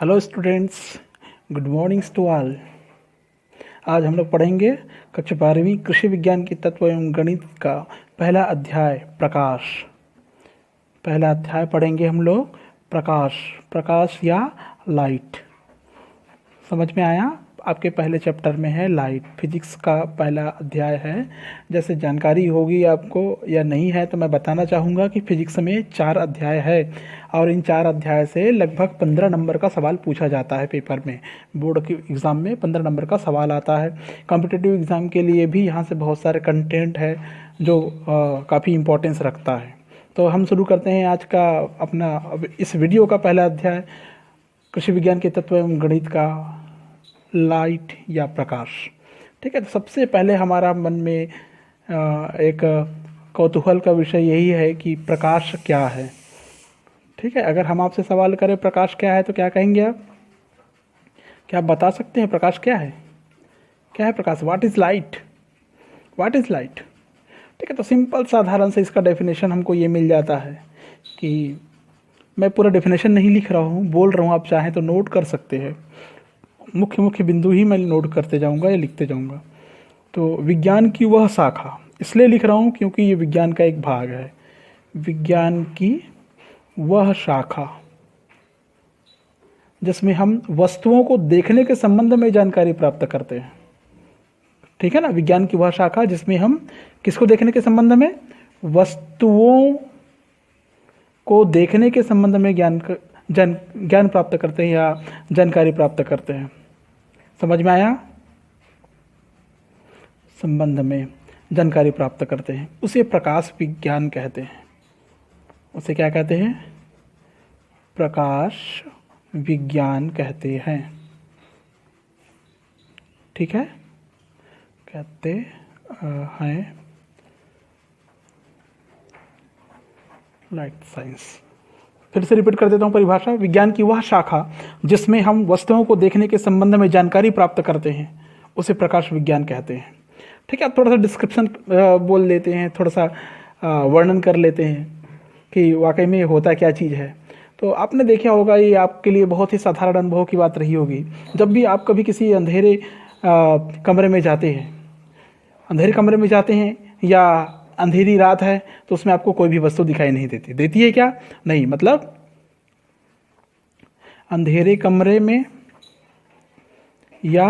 Hello students, good mornings to all. आज हम लोग पढ़ेंगे कक्षा 12वीं कृषि विज्ञान की तत्व एवं गणित का पहला अध्याय प्रकाश। पहला अध्याय पढ़ेंगे हम लोग प्रकाश। प्रकाश या लाइट। समझ में आया? आपके पहले चैप्टर में है लाइट, फिजिक्स का पहला अध्याय है। जैसे जानकारी होगी आपको या नहीं है तो मैं बताना चाहूँगा कि फिजिक्स में 4 अध्याय है और इन 4 अध्याय से लगभग 15 नंबर का सवाल पूछा जाता है पेपर में। बोर्ड के एग्ज़ाम में 15 नंबर का सवाल आता है। कॉम्पिटिटिव एग्ज़ाम के लिए भी यहाँ से बहुत सारे कंटेंट है जो काफ़ी इम्पोर्टेंस रखता है। तो हम शुरू करते हैं आज का अपना इस वीडियो का पहला अध्याय कृषि विज्ञान के तत्व एवं गणित का लाइट या प्रकाश। ठीक है, तो सबसे पहले हमारा मन में एक कौतूहल का विषय यही है कि प्रकाश क्या है। ठीक है, अगर हम आपसे सवाल करें प्रकाश क्या है तो क्या कहेंगे आप? क्या आप बता सकते हैं प्रकाश क्या है? क्या है प्रकाश? What is light? What is light? ठीक है, तो सिंपल साधारण से इसका डेफिनेशन हमको ये मिल जाता है कि मैं पूरा डेफिनेशन नहीं लिख रहा हूँ, बोल रहा हूँ, आप चाहें तो नोट कर सकते हैं। मुख्य मुख्य बिंदु ही मैं नोट करते जाऊंगा या लिखते जाऊंगा। तो विज्ञान की वह शाखा, इसलिए लिख रहा हूँ क्योंकि ये विज्ञान का एक भाग है। विज्ञान की वह शाखा जिसमें हम वस्तुओं को देखने के संबंध में जानकारी प्राप्त करते हैं। ठीक है ना, विज्ञान की वह शाखा जिसमें हम किसको देखने के संबंध में? वस्तुओं को देखने के संबंध में ज्ञान प्राप्त करते हैं या जानकारी प्राप्त करते हैं। समझ में आया? संबंध में जानकारी प्राप्त करते हैं, उसे प्रकाश विज्ञान कहते हैं। उसे क्या कहते हैं? प्रकाश विज्ञान कहते हैं। ठीक है, कहते हैं लाइट साइंस। फिर से रिपीट कर देता हूँ परिभाषा। विज्ञान की वह शाखा जिसमें हम वस्तुओं को देखने के संबंध में जानकारी प्राप्त करते हैं, उसे प्रकाश विज्ञान कहते हैं। ठीक है, अब थोड़ा सा डिस्क्रिप्शन बोल लेते हैं, थोड़ा सा वर्णन कर लेते हैं कि वाकई में होता क्या चीज़ है। तो आपने देखा होगा, ये आपके लिए बहुत ही साधारण अनुभव की बात रही होगी। जब भी आप कभी किसी अंधेरे कमरे में जाते हैं, अंधेरे कमरे में जाते हैं या अंधेरी रात है तो उसमें आपको कोई भी वस्तु दिखाई नहीं देती है क्या? नहीं, मतलब अंधेरे कमरे में या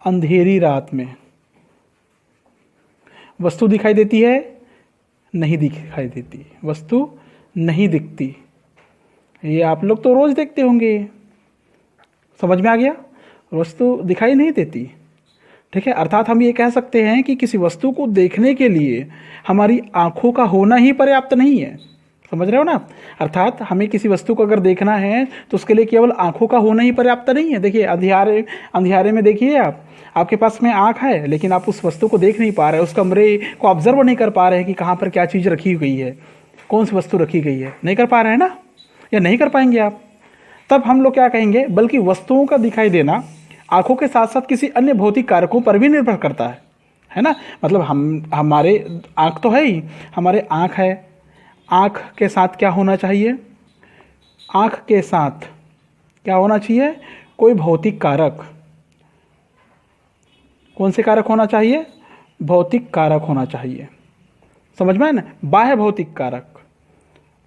अंधेरी रात में वस्तु दिखाई देती है? नहीं दिखाई देती, वस्तु नहीं दिखती। ये आप लोग तो रोज देखते होंगे। समझ में आ गया? वस्तु दिखाई नहीं देती। ठीक है, अर्थात हम ये कह सकते हैं कि किसी वस्तु को देखने के लिए हमारी आंखों का होना ही पर्याप्त नहीं है। समझ रहे हो ना? अर्थात हमें किसी वस्तु को अगर देखना है तो उसके लिए केवल आंखों का होना ही पर्याप्त नहीं है। देखिए, अंधियारे में देखिए, आपके पास में आंख है लेकिन आप उस वस्तु को देख नहीं पा रहे, उस कमरे को ऑब्जर्व नहीं कर पा रहे हैं कि कहाँ पर क्या चीज़ रखी गई है, कौन सी वस्तु रखी गई है। नहीं कर पा रहे हैं ना, या नहीं कर पाएंगे आप। तब हम लोग क्या कहेंगे? बल्कि वस्तुओं का दिखाई देना आंखों के साथ साथ किसी अन्य भौतिक कारकों पर भी निर्भर करता है ना? मतलब हमारे आंख तो है ही, हमारे आंख है, आंख के साथ क्या होना चाहिए? आंख के साथ क्या होना चाहिए? कोई भौतिक कारक। कौन से कारक होना चाहिए? भौतिक कारक होना चाहिए। समझ में है ना? बाह्य भौतिक कारक,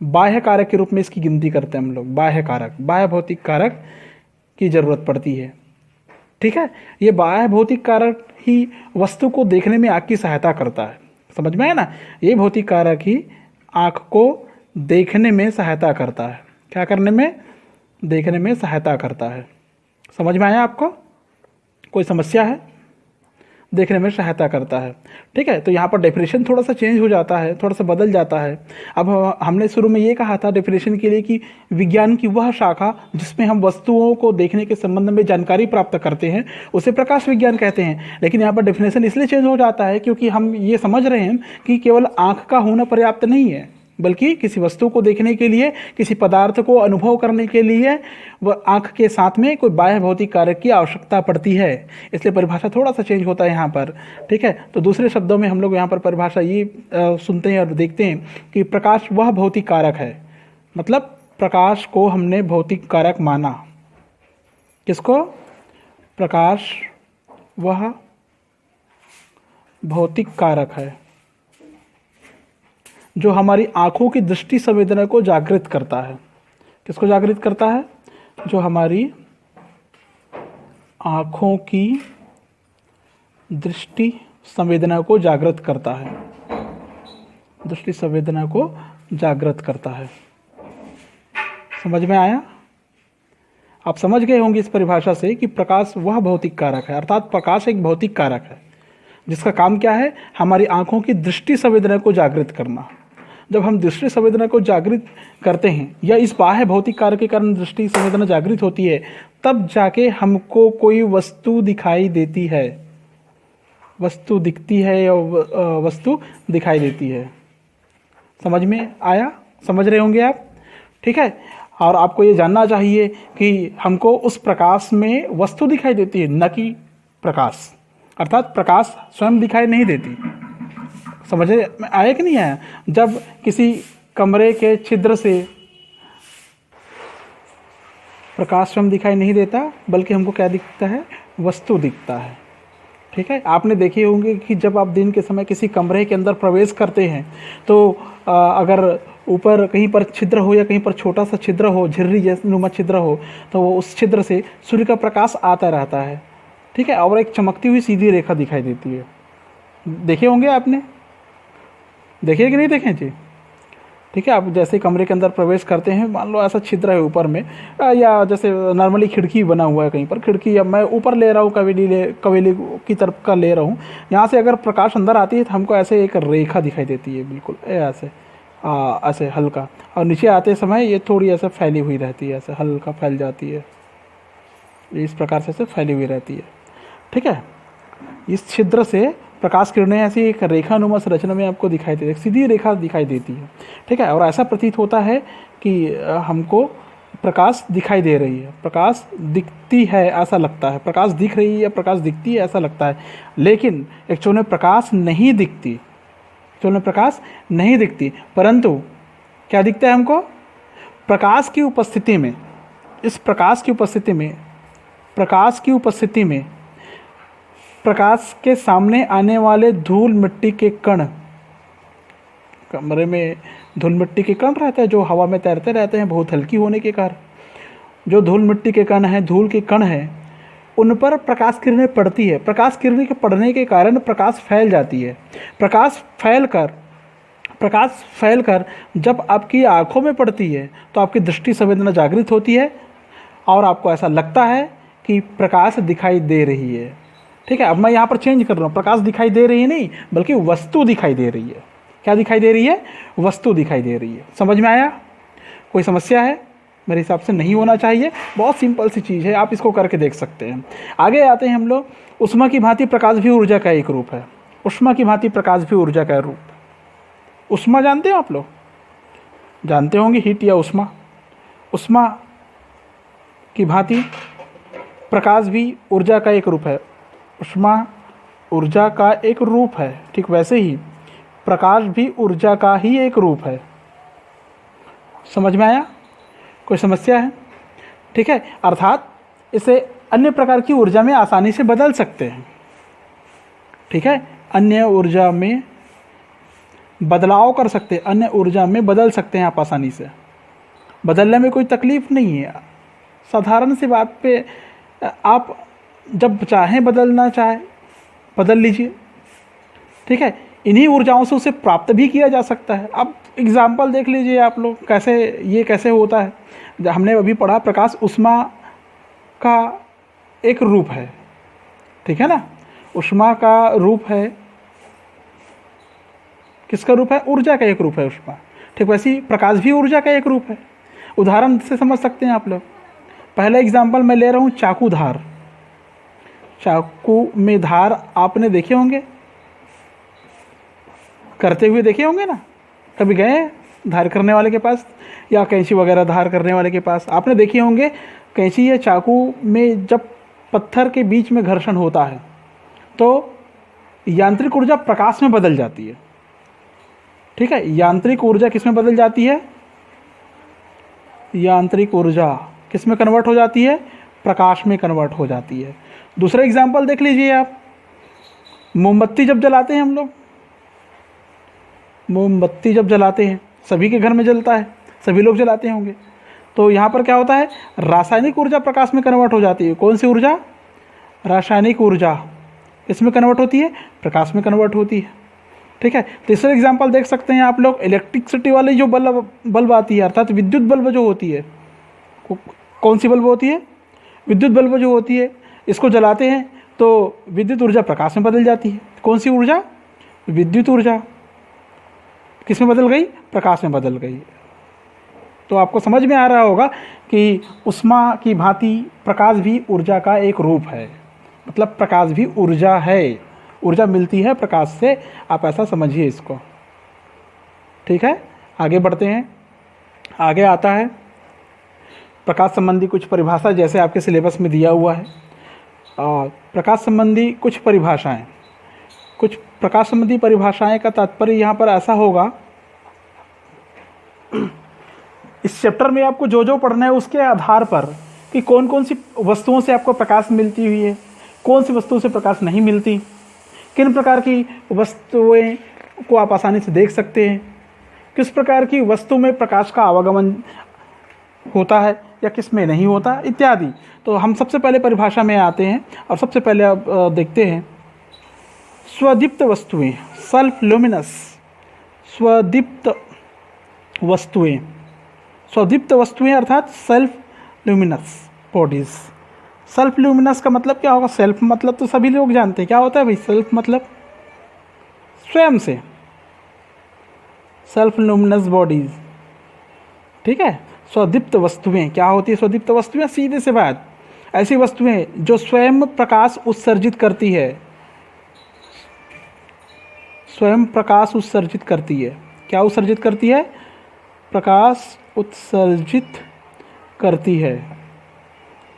बाह्य कारक के रूप में इसकी गिनती करते हैं हम लोग। बाह्य कारक, बाह्य भौतिक कारक की जरूरत पड़ती है। ठीक है, ये बाह्य भौतिक कारक ही वस्तु को देखने में आँख की सहायता करता है। समझ में आया ना? ये भौतिक कारक ही आँख को देखने में सहायता करता है। क्या करने में? देखने में सहायता करता है। समझ में आया आपको? कोई समस्या है? देखने में सहायता करता है। ठीक है, तो यहाँ पर डेफिनेशन थोड़ा सा चेंज हो जाता है, थोड़ा सा बदल जाता है। अब हमने शुरू में ये कहा था डेफिनेशन के लिए कि विज्ञान की वह शाखा जिसमें हम वस्तुओं को देखने के संबंध में जानकारी प्राप्त करते हैं, उसे प्रकाश विज्ञान कहते हैं। लेकिन यहाँ पर डेफिनेशन इसलिए चेंज हो जाता है क्योंकि हम ये समझ रहे हैं कि केवल आँख का होना पर्याप्त नहीं है, बल्कि किसी वस्तु को देखने के लिए, किसी पदार्थ को अनुभव करने के लिए वह आँख के साथ में कोई बाह्य भौतिक कारक की आवश्यकता पड़ती है। इसलिए परिभाषा थोड़ा सा चेंज होता है यहाँ पर। ठीक है, तो दूसरे शब्दों में हम लोग यहाँ पर परिभाषा ये सुनते हैं और देखते हैं कि प्रकाश वह भौतिक कारक है, मतलब प्रकाश को हमने भौतिक कारक माना। किसको? प्रकाश वह भौतिक कारक है जो हमारी आँखों की दृष्टि संवेदना को जागृत करता है। किसको जागृत करता है? जो हमारी आँखों की दृष्टि संवेदना को जागृत करता है। दृष्टि संवेदना को जागृत करता है। समझ में आया? आप समझ गए होंगे इस परिभाषा से कि प्रकाश वह भौतिक कारक है, अर्थात प्रकाश एक भौतिक कारक है जिसका काम क्या है? हमारी आँखों की दृष्टि संवेदना को जागृत करना। जब हम दृष्टि संवेदना को जागृत करते हैं या इस बाह्य भौतिक कारक के कारण दृष्टि संवेदना जागृत होती है, तब जाके हमको कोई वस्तु दिखाई देती है। वस्तु दिखती है या वस्तु दिखाई देती है। समझ में आया? समझ रहे होंगे आप? ठीक है। और आपको ये जानना चाहिए कि हमको उस प्रकाश में वस्तु दिखाई देती है, न कि प्रकाश, अर्थात प्रकाश स्वयं दिखाई नहीं देती। समझ में आया कि नहीं आया? जब किसी कमरे के छिद्र से प्रकाश स्वयं दिखाई नहीं देता, बल्कि हमको क्या दिखता है? वस्तु दिखता है। ठीक है। आपने देखे होंगे कि जब आप दिन के समय किसी कमरे के अंदर प्रवेश करते हैं तो अगर ऊपर कहीं पर छिद्र हो या कहीं पर छोटा सा छिद्र हो, झिर्री जैसे नुमा छिद्र हो, तो वो उस छिद्र से सूर्य का प्रकाश आता रहता है। ठीक है। और एक चमकती हुई सीधी रेखा दिखाई देती है। देखे होंगे आपने? देखे कि नहीं देखे जी? ठीक है। आप जैसे कमरे के अंदर प्रवेश करते हैं, मान लो ऐसा छिद्र है ऊपर में, या जैसे नॉर्मली खिड़की बना हुआ है कहीं पर, खिड़की, या मैं ऊपर ले रहा हूँ, कवेली की तरफ का ले रहा हूँ, यहाँ से अगर प्रकाश अंदर आती है तो हमको ऐसे एक रेखा दिखाई देती है, बिल्कुल ऐसे ऐसे हल्का, और नीचे आते समय ये थोड़ी ऐसे फैली हुई रहती है, ऐसे हल्का फैल जाती है, इस प्रकार से फैली हुई रहती है। ठीक है। इस छिद्र से प्रकाश किरणें ऐसी एक रेखानुमा संरचना में आपको दिखाई देती है, सीधी रेखा दिखाई देती है। ठीक है। और ऐसा प्रतीत होता है कि हमको प्रकाश दिखाई दे रही है, प्रकाश दिखती है ऐसा लगता है, प्रकाश दिख रही है या प्रकाश दिखती है ऐसा लगता है, लेकिन एक्चुअल में प्रकाश नहीं दिखती, एक्चुअल में प्रकाश नहीं दिखती। परंतु क्या दिखता है हमको? प्रकाश की उपस्थिति में, इस प्रकाश की उपस्थिति में, प्रकाश की उपस्थिति में प्रकाश के सामने आने वाले धूल मिट्टी के कण, कमरे में धूल मिट्टी के कण रहते हैं जो हवा में तैरते रहते हैं बहुत हल्की होने के कारण, जो धूल मिट्टी के कण हैं, धूल के कण हैं, उन पर प्रकाश किरणें पड़ती है। प्रकाश किरणें के पड़ने के कारण प्रकाश फैल जाती है। प्रकाश फैलकर जब आपकी आँखों में पड़ती है तो आपकी दृष्टि संवेदना जागृत होती है और आपको ऐसा लगता है कि प्रकाश दिखाई दे रही है। ठीक है। अब मैं यहाँ पर चेंज कर रहा हूँ, प्रकाश दिखाई दे रही है नहीं, बल्कि वस्तु दिखाई दे रही है। क्या दिखाई दे रही है? वस्तु दिखाई दे रही है। समझ में आया? कोई समस्या है? मेरे हिसाब से नहीं होना चाहिए, बहुत सिंपल सी चीज़ है, आप इसको करके देख सकते हैं। आगे आते हैं हम लोग। ऊष्मा की भांति प्रकाश भी ऊर्जा का एक रूप है। ऊष्मा की भांति प्रकाश भी ऊर्जा का रूप। ऊष्मा जानते हो आप लोग? जानते होंगे, हीट या ऊष्मा। ऊष्मा की भांति प्रकाश भी ऊर्जा का एक रूप है। ऊष्मा ऊर्जा का एक रूप है, ठीक वैसे ही प्रकाश भी ऊर्जा का ही एक रूप है। समझ में आया? कोई समस्या है? ठीक है। अर्थात इसे अन्य प्रकार की ऊर्जा में आसानी से बदल सकते हैं। ठीक है। अन्य ऊर्जा में बदलाव कर सकते हैं, अन्य ऊर्जा में बदल सकते हैं आप आसानी से। बदलने में कोई तकलीफ नहीं है, साधारण सी बात पे आप जब चाहें बदलना चाहे बदल लीजिए। ठीक है। इन्हीं ऊर्जाओं से उसे प्राप्त भी किया जा सकता है। अब एग्जाम्पल देख लीजिए आप लोग, कैसे होता है। हमने अभी पढ़ा प्रकाश ऊष्मा का एक रूप है, ठीक है ना। ऊष्मा का रूप है, किसका रूप है? ऊर्जा का एक रूप है ऊष्मा। ठीक वैसे ही प्रकाश भी ऊर्जा का एक रूप है। उदाहरण से समझ सकते हैं आप लोग। पहला एग्जाम्पल मैं ले रहा हूँ, चाकू धार। चाकू में धार आपने देखे होंगे, करते हुए देखे होंगे ना। कभी गए धार करने वाले के पास या कैंची वगैरह धार करने वाले के पास, आपने देखे होंगे कैंची या चाकू में जब पत्थर के बीच में घर्षण होता है तो यांत्रिक ऊर्जा प्रकाश में बदल जाती है। ठीक है। यांत्रिक ऊर्जा किस में बदल जाती है? या आंतरिक ऊर्जा किस में कन्वर्ट हो जाती है? प्रकाश में कन्वर्ट हो जाती है। दूसरा एग्जाम्पल देख लीजिए आप, मोमबत्ती जब जलाते हैं हम लोग, मोमबत्ती जब जलाते हैं, सभी के घर में जलता है, सभी लोग जलाते होंगे, तो यहाँ पर क्या होता है? रासायनिक ऊर्जा प्रकाश में कन्वर्ट हो जाती है। कौन सी ऊर्जा? रासायनिक ऊर्जा इसमें कन्वर्ट होती है, प्रकाश में कन्वर्ट होती है। ठीक है। तीसरा एग्जाम्पल देख सकते हैं आप लोग, इलेक्ट्रिसिटी वाली जो बल्ब आती है, अर्थात विद्युत बल्ब जो होती है, कौन सी बल्ब होती है? विद्युत बल्ब जो होती है, इसको जलाते हैं तो विद्युत ऊर्जा प्रकाश में बदल जाती है। कौन सी ऊर्जा? विद्युत ऊर्जा किस में बदल गई? प्रकाश में बदल गई। तो आपको समझ में आ रहा होगा कि उष्मा की भांति प्रकाश भी ऊर्जा का एक रूप है, मतलब प्रकाश भी ऊर्जा है, ऊर्जा मिलती है प्रकाश से, आप ऐसा समझिए इसको। ठीक है, आगे बढ़ते हैं। आगे आता है प्रकाश संबंधी कुछ परिभाषा, जैसे आपके सिलेबस में दिया हुआ है। और प्रकाश संबंधी कुछ परिभाषाएं, कुछ प्रकाश संबंधी परिभाषाएं का तात्पर्य यहाँ पर ऐसा होगा, इस चैप्टर में आपको जो जो पढ़ना है उसके आधार पर कि कौन कौन सी वस्तुओं से आपको प्रकाश मिलती हुई है, कौन सी वस्तुओं से प्रकाश नहीं मिलती, किन प्रकार की वस्तुएं को आप आसानी से देख सकते हैं, किस प्रकार की वस्तु में प्रकाश का आवागमन होता है या किस में नहीं होता, इत्यादि। तो हम सबसे पहले परिभाषा में आते हैं और सबसे पहले आप देखते हैं स्वदीप्त वस्तुएं, सेल्फ ल्यूमिनस, स्वदीप्त वस्तुएं, स्वदीप्त वस्तुएं अर्थात self luminous bodies. Self luminous का मतलब क्या होगा? सेल्फ मतलब तो सभी लोग जानते हैं, क्या होता है भाई? सेल्फ मतलब स्वयं से, सेल्फ ल्यूमिनस बॉडीज। ठीक है। स्वदीप्त वस्तुएं क्या होती है? स्वदीप्त वस्तुएं सीधे से बात, ऐसी वस्तुएं जो स्वयं प्रकाश उत्सर्जित करती है, स्वयं प्रकाश उत्सर्जित करती है। क्या उत्सर्जित करती है? प्रकाश उत्सर्जित करती है।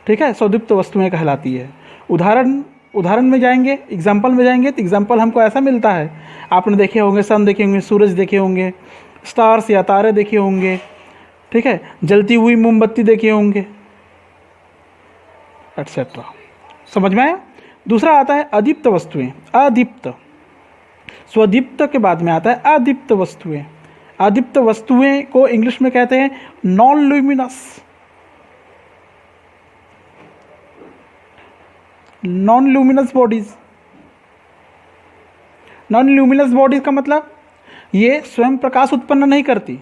ठीक है, स्वदीप्त वस्तुएं कहलाती है। उदाहरण में जाएंगे, एग्जाम्पल में जाएंगे, तो एग्जाम्पल हमको ऐसा मिलता है, आपने देखे होंगे, सन देखे होंगे, सूरज देखे होंगे, स्टार्स या तारे देखे होंगे, ठीक है, जलती हुई मोमबत्ती देखे होंगे, एटसेट्रा। समझ में आया? दूसरा आता है अदीप्त वस्तुएं। अदीप्त, स्वदीप्त के बाद में आता है अदीप्त वस्तुएं। अदीप्त वस्तुएं को इंग्लिश में कहते हैं non luminous, non luminous bodies. Non luminous bodies का मतलब ये स्वयं प्रकाश उत्पन्न नहीं करती,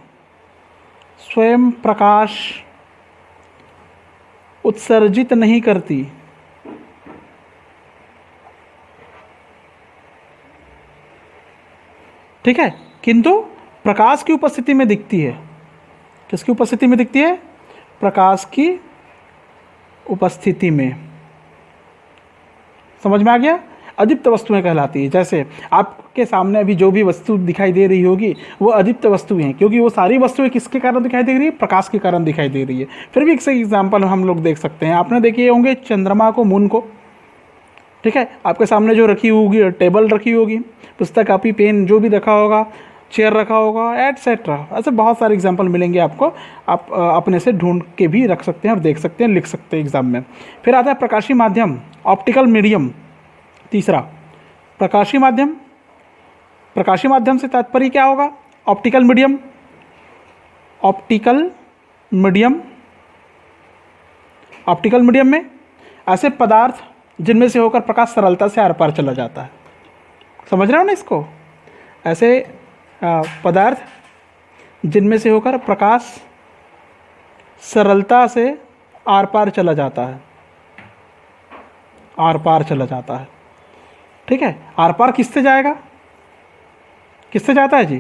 स्वयं प्रकाश उत्सर्जित नहीं करती, ठीक है, किंतु प्रकाश की उपस्थिति में दिखती है। किसकी उपस्थिति में दिखती है? प्रकाश की उपस्थिति में। समझ में आ गया? अदीप्त वस्तुएं कहलाती है। जैसे आपके सामने अभी जो भी वस्तु दिखाई दे रही होगी वो अदीप्त वस्तुएं हैं, क्योंकि वो सारी वस्तुएं किसके कारण दिखाई दे रही है? प्रकाश के कारण दिखाई दे रही है। फिर भी एक एग्जाम्पल हम लोग देख सकते हैं, आपने देखे होंगे चंद्रमा को, मून को, ठीक है, आपके सामने जो रखी होगी, टेबल रखी होगी, पुस्तक, कॉपी, पेन जो भी रखा होगा, चेयर रखा होगा, एटसेट्रा। ऐसे बहुत सारे एग्जाम्पल मिलेंगे आपको, आप अपने से ढूंढ के भी रख सकते हैं और देख सकते हैं, लिख सकते हैं एग्जाम में। फिर आता है प्रकाशीय माध्यम, ऑप्टिकल मीडियम। तीसरा प्रकाशीय माध्यम। प्रकाशीय माध्यम से तात्पर्य क्या होगा? Optical medium. Optical medium, optical medium में ऐसे पदार्थ जिनमें से होकर प्रकाश सरलता से आर पार चला जाता है। समझ रहे हो ना इसको? ऐसे पदार्थ जिनमें से होकर प्रकाश सरलता से आर पार चला जाता है, आर पार चला जाता है। ठीक है, आर पार किससे जाएगा? किससे जाता है जी?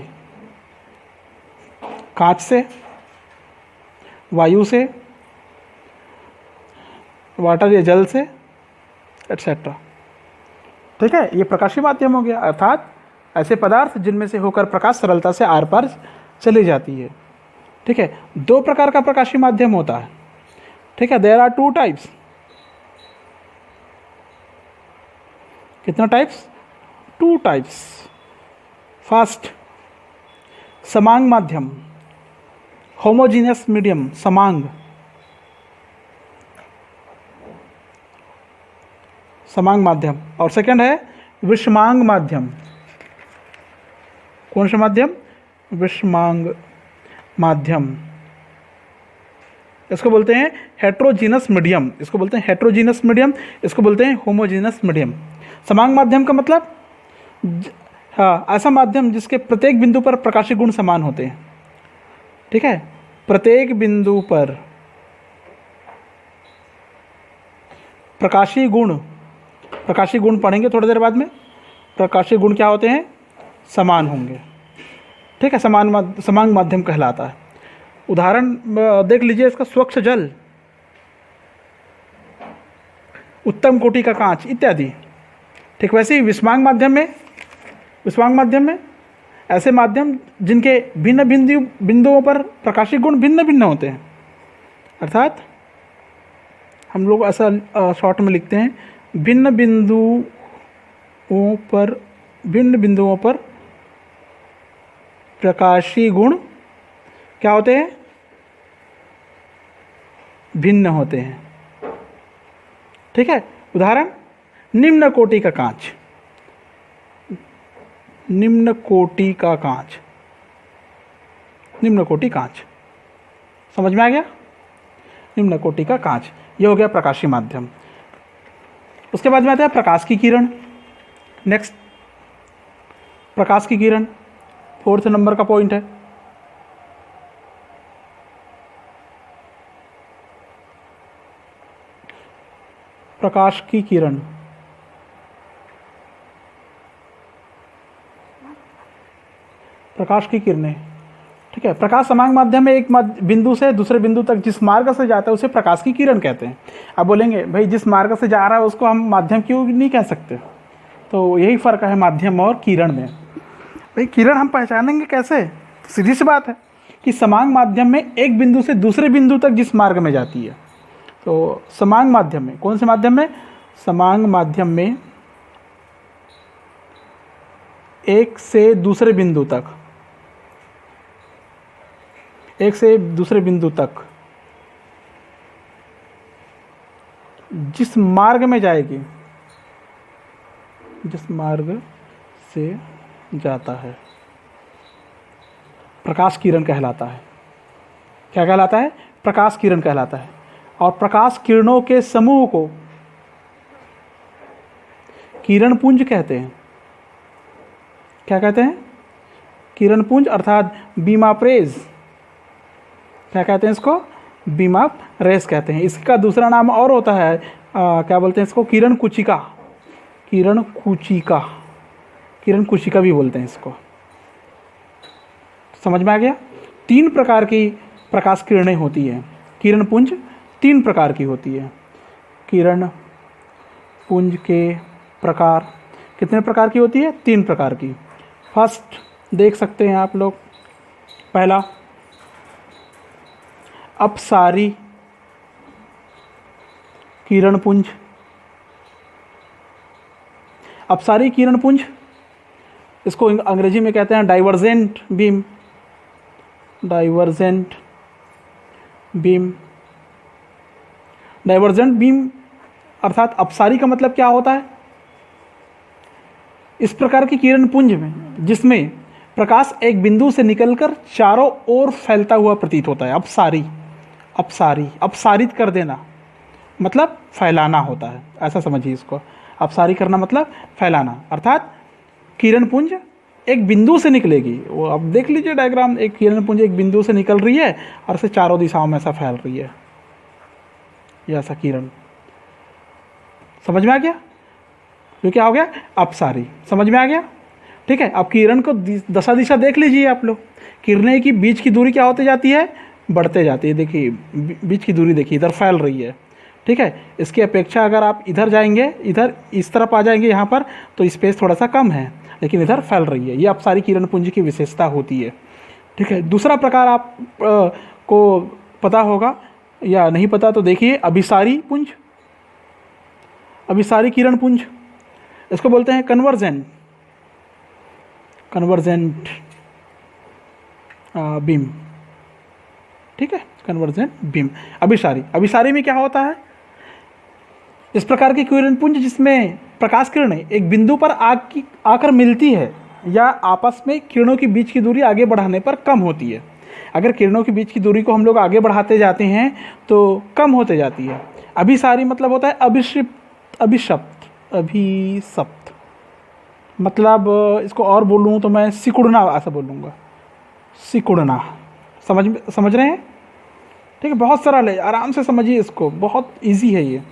कांच से, वायु से, वाटर या जल से, एटसेट्रा। ठीक है, ये प्रकाशीय माध्यम हो गया, अर्थात ऐसे पदार्थ जिनमें से होकर प्रकाश सरलता से आर पार चली जाती है। ठीक है, दो प्रकार का प्रकाशीय माध्यम होता है। ठीक है, देयर आर टू टाइप्स। कितना टाइप्स? Two types. फर्स्ट, समांग माध्यम, होमोजीनियस मीडियम समांग, समांग माध्यम। और सेकंड है विषमांग माध्यम। कौन सा माध्यम? विषमांग माध्यम। इसको बोलते हैं हेट्रोजीनस मीडियम, इसको बोलते हैं हेट्रोजीनस मीडियम, इसको बोलते हैं होमोजीनस मीडियम। समांग माध्यम का मतलब हाँ, ऐसा माध्यम जिसके प्रत्येक बिंदु पर प्रकाशीय गुण समान होते हैं। ठीक है, प्रत्येक बिंदु पर प्रकाशीय गुण, प्रकाशीय गुण पढ़ेंगे थोड़ी देर बाद में। प्रकाशीय गुण क्या होते हैं? समान होंगे। ठीक है, समांग माध्यम कहलाता है। उदाहरण देख लीजिए इसका, स्वच्छ जल, उत्तम कोटि का कांच इत्यादि। ठीक, वैसे ही विषमांग माध्यम में ऐसे माध्यम जिनके भिन्न बिंदुओं पर प्रकाशीय गुण भिन्न भिन्न होते हैं। अर्थात हम लोग ऐसा शॉर्ट में लिखते हैं, भिन्न बिंदुओं पर प्रकाशीय गुण क्या होते हैं? भिन्न होते हैं। ठीक है, उदाहरण निम्न कोटि का कांच, निम्न कोटि का कांच, निम्न कोटि कांच, समझ में आ गया? निम्न कोटि का कांच, ये हो गया प्रकाशीय माध्यम। उसके बाद में आता है प्रकाश की किरण। नेक्स्ट, प्रकाश की किरण 4th नंबर का पॉइंट है। प्रकाश की किरण, प्रकाश की किरणें। ठीक है, प्रकाश समांग माध्यम में एक बिंदु से दूसरे बिंदु तक जिस मार्ग से जाता है उसे प्रकाश की किरण कहते हैं। अब बोलेंगे भाई जिस मार्ग से जा रहा है उसको हम माध्यम क्यों नहीं कह सकते? तो यही फ़र्क है माध्यम और किरण में। भाई किरण हम पहचानेंगे कैसे? सीधी सी बात है कि समांग माध्यम में एक बिंदु से दूसरे बिंदु तक जिस मार्ग में जाती है, तो समांग माध्यम में, कौन से माध्यम में? समांग माध्यम में एक से दूसरे बिंदु तक, एक से दूसरे बिंदु तक जिस मार्ग में जाएगी, जिस मार्ग से जाता है, प्रकाश किरण कहलाता है। क्या कहलाता है? प्रकाश किरण कहलाता है। और प्रकाश किरणों के समूह को किरण पुंज कहते हैं। क्या कहते हैं? किरण पुंज, अर्थात बीम ऑफ रेज। क्या कहते हैं इसको? बीम ऑफ रेज कहते हैं। इसका दूसरा नाम और होता है, क्या बोलते हैं इसको? किरण कुचिका, किरण कुचिका, किरण कुचिका भी बोलते हैं इसको। समझ में आ गया? 3 प्रकार की प्रकाश किरणें होती हैं। किरण पुंज 3 प्रकार की होती है। किरण पुंज के प्रकार कितने प्रकार की होती है? 3 प्रकार की। फर्स्ट देख सकते हैं आप लोग, पहला अपसारी किरण पुंज। अपसारी किरण पुंज, इसको अंग्रेजी में कहते हैं divergent beam, divergent beam. Divergent beam अर्थात अपसारी का मतलब क्या होता है? इस प्रकार की किरण पुंज में जिसमें प्रकाश एक बिंदु से निकलकर चारों ओर फैलता हुआ प्रतीत होता है। अपसारी, अपसारी, अपसारित कर देना मतलब फैलाना होता है, ऐसा समझिए इसको। अपसारी करना मतलब फैलाना, अर्थात किरण पुंज एक बिंदु से निकलेगी। वो अब देख लीजिए डायग्राम, एक किरण पुंज एक बिंदु से निकल रही है और इसे चारों दिशाओं में ऐसा फैल रही है, ये ऐसा किरण। समझ में आ गया? ये क्या हो गया? अपसारी। समझ में आ गया? ठीक है, अब किरण को दशा दिशा देख लीजिए आप लोग। किरणें की बीच की दूरी क्या होती जाती है? बढ़ते जाती है। देखिए बीच की दूरी देखिए, इधर फैल रही है। ठीक है, इसकी अपेक्षा अगर आप इधर जाएंगे, इधर इस तरफ आ जाएंगे यहाँ पर, तो स्पेस थोड़ा सा कम है, लेकिन इधर फैल रही है। ये अपसारी किरण पुंज की विशेषता होती है। ठीक है, दूसरा प्रकार आप को पता होगा या नहीं पता तो देखिए, अभिसारी पुंज, अभिसारी किरण पुंज, इसको बोलते हैं कन्वर्जेंट, कन्वर्जेंट बीम। ठीक है, कन्वर्जेंट बीम। अभिसारी, अभिसारी में क्या होता है? इस प्रकार की किरण पुंज जिसमें प्रकाश किरणें एक बिंदु पर आकर मिलती है या आपस में किरणों के बीच की दूरी आगे बढ़ाने पर कम होती है। अगर किरणों के बीच की दूरी को हम लोग आगे बढ़ाते जाते हैं तो कम होते जाती है। अभिसारी मतलब होता है अभिक्षिप्त, अभिशप्त, अभिशप्त, मतलब इसको और बोलूँ तो मैं सिकुड़ना ऐसा बोलूँगा, सिकुड़ना। समझ रहे हैं? ठीक है, बहुत सरल है, आराम से समझिए इसको, बहुत इजी है ये।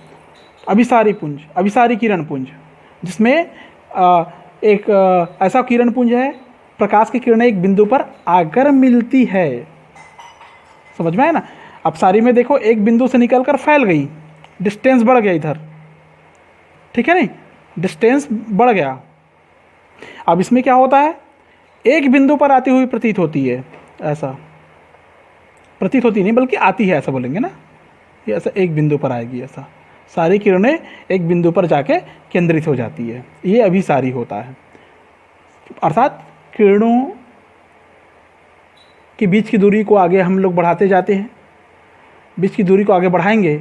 अभिसारी पुंज, अभिसारी किरण पुंज जिसमें एक ऐसा किरण पुंज है, प्रकाश की किरणें एक बिंदु पर आकर मिलती है। समझ में आया ना? अपसारी में देखो एक बिंदु से निकलकर फैल गई, डिस्टेंस बढ़ गया इधर, ठीक है नहीं, डिस्टेंस बढ़ गया। अब इसमें क्या होता है, एक बिंदु पर आती हुई प्रतीत होती है, ऐसा प्रतीत होती नहीं बल्कि आती है, ऐसा बोलेंगे ना, ये ऐसा एक बिंदु पर आएगी, ऐसा सारी किरणें एक बिंदु पर जाके केंद्रित हो जाती है, ये अभिसारी होता है। अर्थात किरणों के बीच की दूरी को आगे हम लोग बढ़ाते जाते हैं, बीच की दूरी को आगे बढ़ाएंगे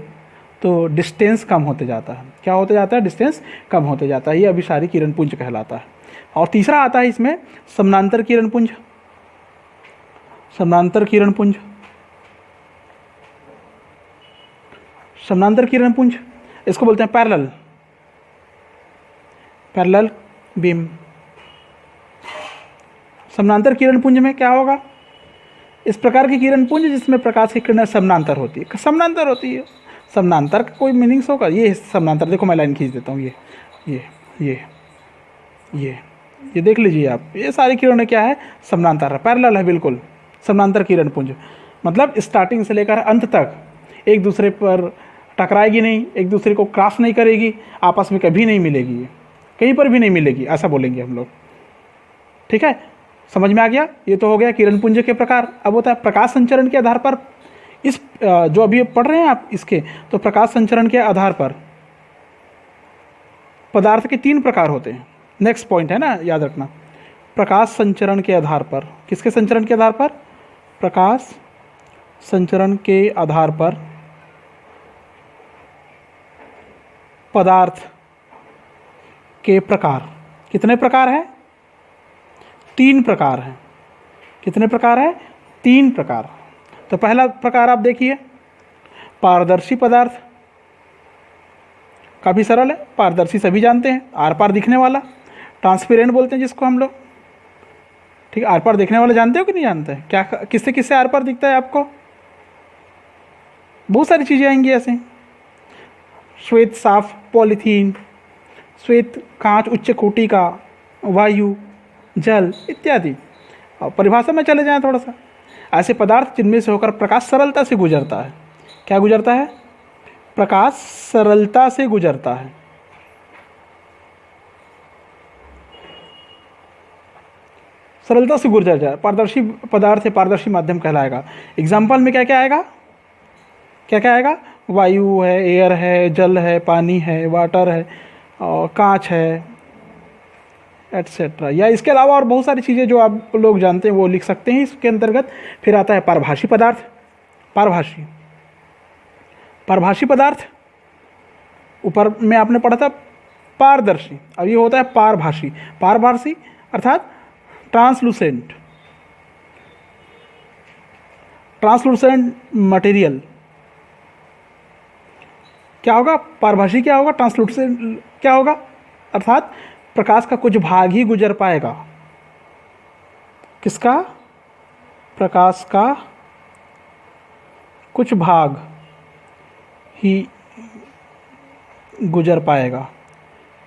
तो डिस्टेंस कम होते जाता है। क्या होते जाता है? डिस्टेंस कम होते जाता है, ये अभिसारी किरण पुंज कहलाता है। और तीसरा आता है इसमें समानांतर किरण पुंज, समानांतर किरण पुंज, समानांतर किरण पुंज, इसको बोलते हैं पैरेलल, पैरेलल बीम। समानांतर किरण पुंज में क्या होगा? इस प्रकार की किरण पुंज जिसमें प्रकाश की किरणें समानांतर होती है, समानांतर होती है। समानांतर का कोई मीनिंग्स होगा? ये समानांतर, देखो मैं लाइन खींच देता हूँ, ये ये ये देख लीजिए आप, ये सारी किरणें क्या है? समानांतर है, पैरेलल है बिल्कुल। समानांतर किरण पुंज मतलब स्टार्टिंग से लेकर अंत तक एक दूसरे पर टकराएगी नहीं, एक दूसरे को क्रॉस नहीं करेगी, आपस में कभी नहीं मिलेगी, कहीं पर भी नहीं मिलेगी, ऐसा बोलेंगे हम लोग। ठीक है, समझ में आ गया? ये तो हो गया किरण पुंज के प्रकार। अब होता है प्रकाश संचरण के आधार पर, इस जो अभी पढ़ रहे हैं आप इसके, तो प्रकाश संचरण के आधार पर पदार्थ के 3 प्रकार होते हैं। नेक्स्ट पॉइंट है ना, याद रखना, प्रकाश संचरण के आधार पर। किसके संचरण के आधार पर? प्रकाश संचरण के आधार पर पदार्थ के प्रकार। कितने प्रकार हैं? 3 प्रकार हैं। कितने प्रकार है? 3 प्रकार। तो पहला प्रकार आप देखिए, पारदर्शी पदार्थ। काफ़ी सरल है, पारदर्शी सभी जानते हैं, आर पार दिखने वाला, ट्रांसपेरेंट बोलते हैं जिसको हम लोग। ठीक है, आर पार दिखने वाला जानते हो कि नहीं जानते हैं? क्या किससे किससे आर पार दिखता है आपको? बहुत सारी चीज़ें आएंगी ऐसे, श्वेत साफ पॉलीथीन, श्वेत कांच उच्च कोटि का, वायु, जल इत्यादि। और परिभाषा में चले जाएं थोड़ा सा, ऐसे पदार्थ जिनमें से होकर प्रकाश सरलता से गुजरता है। क्या गुजरता है? प्रकाश सरलता से गुजरता है। सरलता से गुजर जाए, पारदर्शी पदार्थ है, पारदर्शी माध्यम कहलाएगा। एग्जाम्पल में क्या क्या आएगा? क्या क्या आएगा? वायु है, एयर है, जल है, पानी है, वाटर है, और कांच है, एटसेट्रा। या इसके अलावा और बहुत सारी चीज़ें जो आप लोग जानते हैं वो लिख सकते हैं इसके अंतर्गत। फिर आता है पारभाषी पदार्थ। पारभाषी, पारभाषी पदार्थ ऊपर में आपने पढ़ा था पारदर्शी, अब ये होता है पारभाषी। पारभाषी अर्थात ट्रांसलूसेंट, ट्रांसलूसेंट मटेरियल। क्या होगा? पारभाषी क्या होगा? ट्रांसलूसेंट क्या होगा? अर्थात प्रकाश का कुछ भाग ही गुजर पाएगा। किसका? प्रकाश का कुछ भाग ही गुजर पाएगा,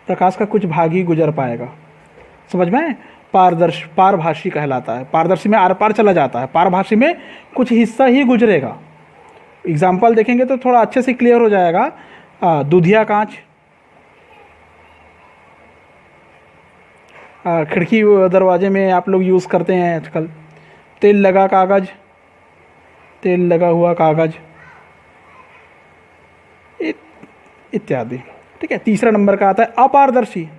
प्रकाश का कुछ भाग ही गुजर पाएगा। समझ में? पारभाषी कहलाता है। पारदर्शी में आर पार चला जाता है, पारभाषी में कुछ हिस्सा ही गुजरेगा। एग्जाम्पल देखेंगे तो थोड़ा अच्छे से क्लियर हो जाएगा। दूधिया कांच, खिड़की दरवाजे में आप लोग यूज़ करते हैं आजकल। तेल लगा कागज़, तेल लगा हुआ कागज़ इत्यादि। ठीक है, तीसरा नंबर का आता है अपारदर्शी।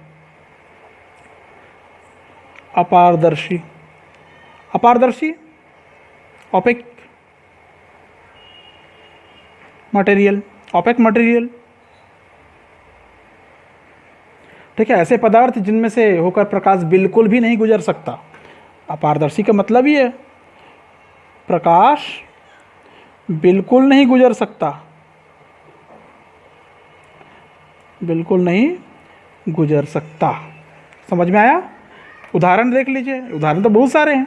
अपारदर्शी, अपारदर्शी, ओपेक, मटेरियल, ऑपेक मटेरियल। ठीक है, ऐसे पदार्थ जिनमें से होकर प्रकाश बिल्कुल भी नहीं गुजर सकता। अपारदर्शी का मतलब ही है प्रकाश बिल्कुल नहीं गुजर सकता, बिल्कुल नहीं गुजर सकता। समझ में आया? उदाहरण देख लीजिए, उदाहरण तो बहुत सारे हैं।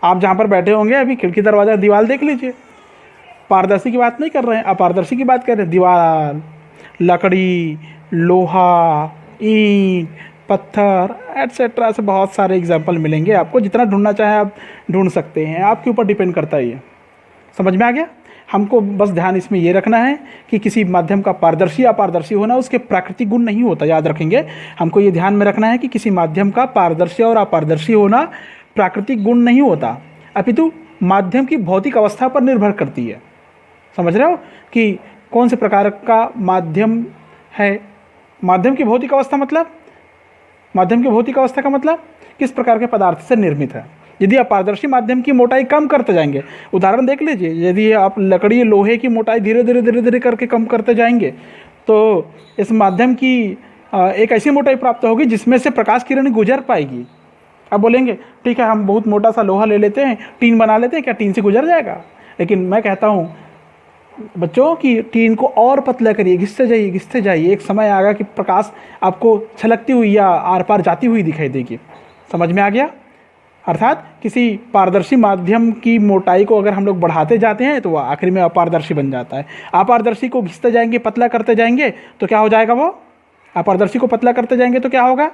आप जहाँ पर बैठे होंगे अभी खिड़की दरवाज़ा दीवार देख लीजिए। पारदर्शी की बात नहीं कर रहे हैं, अपारदर्शी की बात कर रहे हैं। दीवार, लकड़ी, लोहा, ईंट, पत्थर एटसेट्रा से बहुत सारे एग्जाम्पल मिलेंगे आपको। जितना ढूंढना चाहे आप ढूंढ सकते हैं, आपके ऊपर डिपेंड करता है। ये समझ में आ गया? हमको बस ध्यान इसमें ये रखना है कि किसी माध्यम का पारदर्शी या अपारदर्शी होना उसके प्राकृतिक गुण नहीं होता। याद रखेंगे, हमको ये ध्यान में रखना है कि किसी माध्यम का पारदर्शी और अपारदर्शी होना प्राकृतिक गुण नहीं होता, अपितु माध्यम की भौतिक अवस्था पर निर्भर करती है। समझ रहे हो कि कौन से प्रकार का माध्यम है? माध्यम की भौतिक अवस्था मतलब, माध्यम की भौतिक अवस्था का मतलब किस प्रकार के पदार्थ से निर्मित है। यदि आप पारदर्शी माध्यम की मोटाई कम करते जाएंगे, उदाहरण देख लीजिए, यदि आप लकड़ी लोहे की मोटाई धीरे धीरे करके कम करते जाएंगे तो इस माध्यम की एक ऐसी मोटाई प्राप्त होगी जिसमें से प्रकाश किरण गुजर पाएगी। अब बोलेंगे ठीक है, हम बहुत मोटा सा लोहा ले लेते हैं, टीन बना लेते हैं, क्या टीन से गुजर जाएगा? लेकिन मैं कहता हूँ बच्चों की टीन को और पतला करिए, घिसते जाइए, एक समय आएगा कि प्रकाश आपको छलकती हुई या आर पार जाती हुई दिखाई देगी। समझ में आ गया? अर्थात किसी पारदर्शी माध्यम की मोटाई को अगर हम लोग बढ़ाते जाते हैं तो वह आखिर में अपारदर्शी बन जाता है। अपारदर्शी को घिसते जाएंगे, पतला करते जाएंगे तो क्या हो जाएगा? वो अपारदर्शी को पतला करते जाएंगे तो क्या होगा?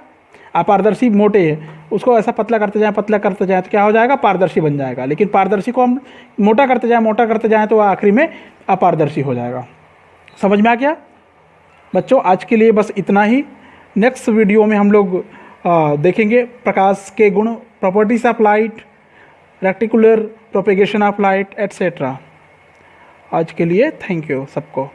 अपारदर्शी मोटे है, उसको ऐसा पतला करते जाएं तो क्या हो जाएगा? पारदर्शी बन जाएगा। लेकिन पारदर्शी को हम मोटा करते जाएं तो वह आखिरी में अपारदर्शी हो जाएगा। समझ में आ गया बच्चों? आज के लिए बस इतना ही। नेक्स्ट वीडियो में हम लोग देखेंगे प्रकाश के गुण, properties of light, rectilinear propagation of light etcetera. आज के लिए थैंक यू सबको।